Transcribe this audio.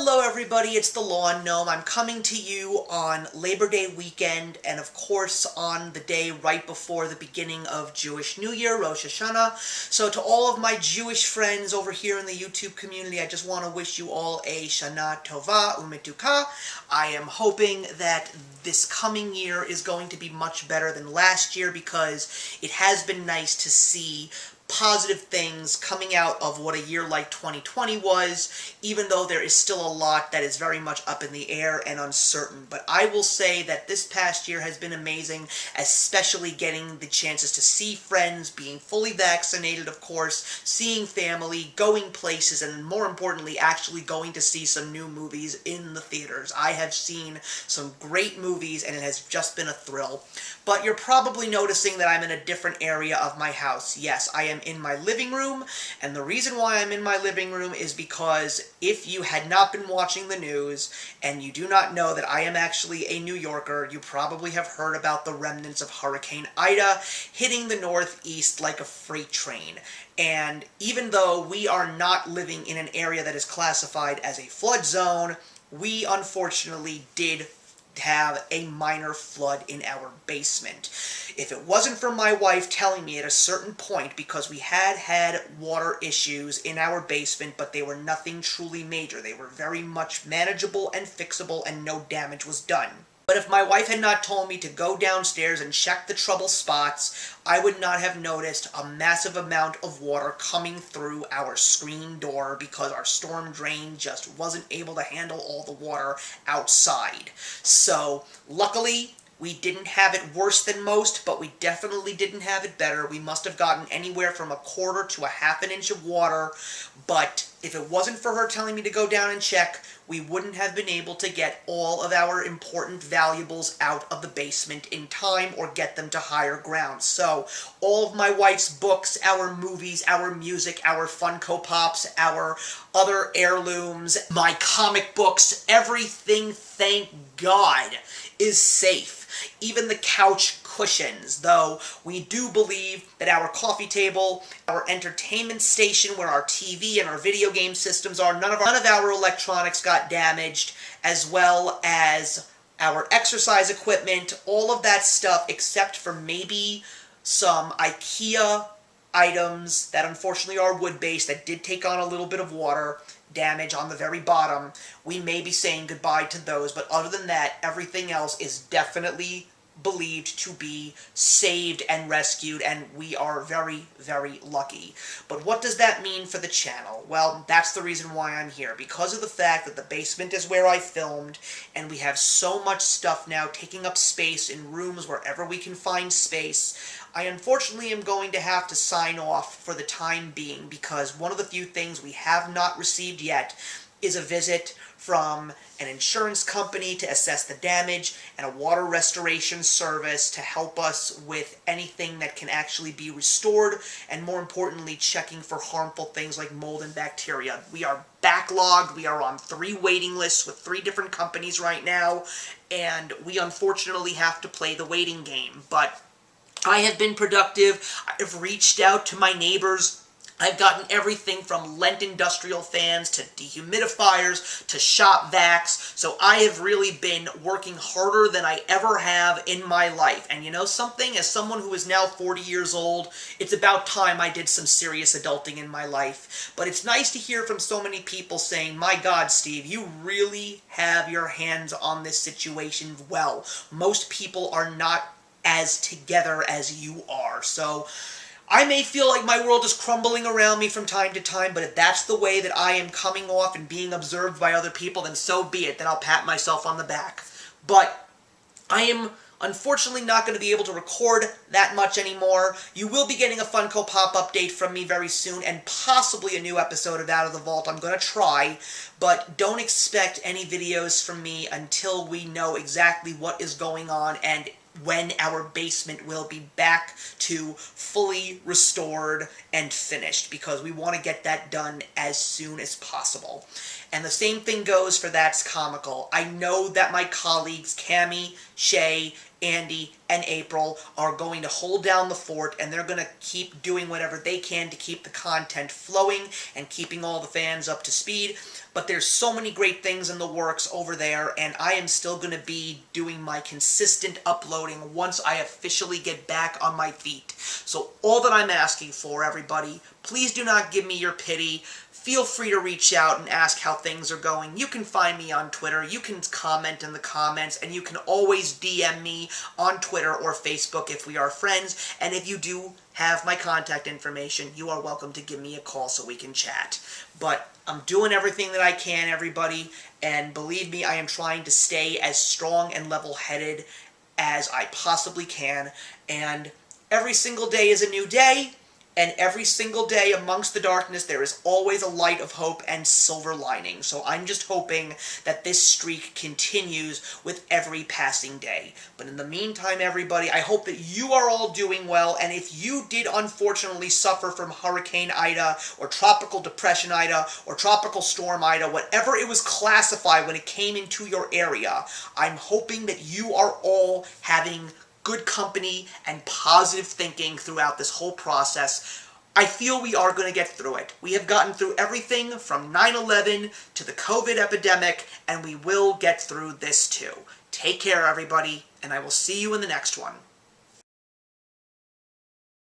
Hello everybody, it's the Lawn Gnome. I'm coming to you on Labor Day weekend and of course on the day right before the beginning of Jewish New Year, Rosh Hashanah. So to all of my Jewish friends over here in the YouTube community, I just want to wish you all a Shana Tova Umetuka. I am hoping that this coming year is going to be much better than last year because it has been nice to see positive things coming out of what a year like 2020 was, even though there is still a lot that is very much up in the air and uncertain. But I will say that this past year has been amazing, especially getting the chances to see friends, being fully vaccinated, of course, seeing family, going places, and more importantly, actually going to see some new movies in the theaters. I have seen some great movies, and it has just been a thrill. But you're probably noticing that I'm in a different area of my house. Yes, I am in my living room, and the reason why I'm in my living room is because if you had not been watching the news, and you do not know that I am actually a New Yorker, you probably have heard about the remnants of Hurricane Ida hitting the Northeast like a freight train. And even though we are not living in an area that is classified as a flood zone, we unfortunately did have a minor flood in our basement. If it wasn't for my wife telling me at a certain point, because we had water issues in our basement, but they were nothing truly major. They were very much manageable and fixable, and no damage was done. But if my wife had not told me to go downstairs and check the trouble spots, I would not have noticed a massive amount of water coming through our screen door because our storm drain just wasn't able to handle all the water outside. So, luckily, we didn't have it worse than most, but we definitely didn't have it better. We must have gotten anywhere from a quarter to a half an inch of water, but if it wasn't for her telling me to go down and check, we wouldn't have been able to get all of our important valuables out of the basement in time or get them to higher ground. So, all of my wife's books, our movies, our music, our Funko Pops, our other heirlooms, my comic books, everything, thank God, is safe. Even the couch cushions, though we do believe that our coffee table, our entertainment station where our TV and our video game systems are, none of our electronics got damaged, as well as our exercise equipment, all of that stuff, except for maybe some IKEA items that unfortunately are wood-based that did take on a little bit of water damage on the very bottom. We may be saying goodbye to those, but other than that, everything else is definitely believed to be saved and rescued, and we are very, very lucky. But what does that mean for the channel? Well, that's the reason why I'm here. Because of the fact that the basement is where I filmed, and we have so much stuff now taking up space in rooms wherever we can find space, I unfortunately am going to have to sign off for the time being, because one of the few things we have not received yet is a visit from an insurance company to assess the damage and a water restoration service to help us with anything that can actually be restored, and more importantly, checking for harmful things like mold and bacteria. We are backlogged. We are on 3 waiting lists with 3 different companies right now, and we unfortunately have to play the waiting game. But I have been productive. I've reached out to my neighbors. I've gotten everything from Lent industrial fans to dehumidifiers to shop vacs, so I have really been working harder than I ever have in my life. And you know something? As someone who is now 40 years old, it's about time I did some serious adulting in my life. But it's nice to hear from so many people saying, my God, Steve, you really have your hands on this situation well. Most people are not as together as you are, so I may feel like my world is crumbling around me from time to time, but if that's the way that I am coming off and being observed by other people, then so be it. Then I'll pat myself on the back. But I am unfortunately not going to be able to record that much anymore. You will be getting a Funko Pop update from me very soon, and possibly a new episode of Out of the Vault. I'm going to try, but don't expect any videos from me until we know exactly what is going on and when our basement will be back to fully restored and finished, because we want to get that done as soon as possible. And the same thing goes for That's Comical. I know that my colleagues Cami, Shay, Andy, and April are going to hold down the fort, and they're going to keep doing whatever they can to keep the content flowing and keeping all the fans up to speed. But there's so many great things in the works over there, and I am still going to be doing my consistent uploading once I officially get back on my feet. So all that I'm asking for, everybody, please do not give me your pity. Feel free to reach out and ask how things are going. You can find me on Twitter, you can comment in the comments, and you can always DM me on Twitter or Facebook if we are friends. And if you do have my contact information, you are welcome to give me a call so we can chat. But I'm doing everything that I can, everybody, and believe me, I am trying to stay as strong and level-headed as I possibly can. And every single day is a new day. And every single day amongst the darkness, there is always a light of hope and silver lining. So I'm just hoping that this streak continues with every passing day. But in the meantime, everybody, I hope that you are all doing well. And if you did unfortunately suffer from Hurricane Ida, or Tropical Depression Ida, or Tropical Storm Ida, whatever it was classified when it came into your area, I'm hoping that you are all having good company and positive thinking throughout this whole process. I feel we are going to get through it. We have gotten through everything from 9/11 to the COVID epidemic, and we will get through this too. Take care, everybody, and I will see you in the next one.